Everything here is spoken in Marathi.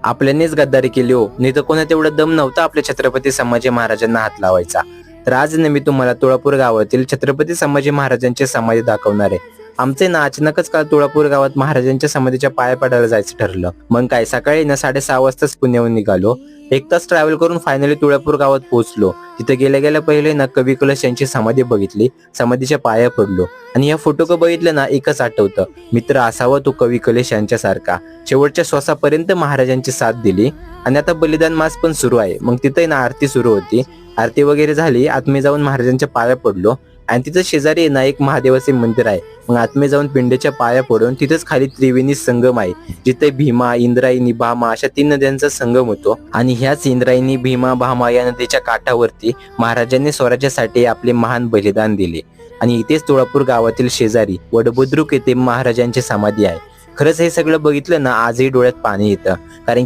आपल्यानेच गद्दारी केली हो, नाही तर कोणा तेवढा दम नव्हता आपल्या छत्रपती संभाजी महाराजांना हात लावायचा. तर आज मी तुम्हाला तुळापूर गावातील छत्रपती संभाजी महाराजांची समाधी दाखवणार आहे. आमचे ना अचानकच काल तुळापूर गावात महाराजांच्या समाधीच्या पाया पडायला जायचं ठरलं. मग काय सकाळी ना 6:30 वाजताच पुण्याहून निघालो. 1 तास ट्रॅव्हल करून फायनली तुळापूर गावात पोहोचलो. तिथे गेल्या गेल्या पहिले ना कवी कलश यांची समाधी बघितली, समाधीच्या पाया पडलो आणि या फोटो को बघितलं ना एकच आठवतं, मित्र असावा तो कवी कलश यांच्यासारखा. शेवटच्या श्वासापर्यंत महाराजांची साथ दिली आणि आता बलिदान मास पण सुरू आहे. मग तिथे ना आरती सुरू होती. आरती वगैरे झाली, आतमध्ये जाऊन महाराजांच्या पाया पडलो आणि तिथं शेजारी ना एक महादेवाचे मंदिर आहे. मग आतमध्ये जाऊन पिंडीच्या पाया पडून तिथेच खाली त्रिवेणी संगम आहे, जिथे भीमा, इंद्रायणी, भामा अशा 3 नद्यांचा संगम होतो आणि ह्याच इंद्रायणी, भीमा, भामा या नदीच्या काठावरती महाराजांनी स्वराज्यासाठी आपले महान बलिदान दिले. आणि इथेच तुळापूर गावातील शेजारी वडबुद्रुक येथे महाराजांची समाधी आहे. खरंच हे सगळं बघितलं ना आजही डोळ्यात पाणी येतं, कारण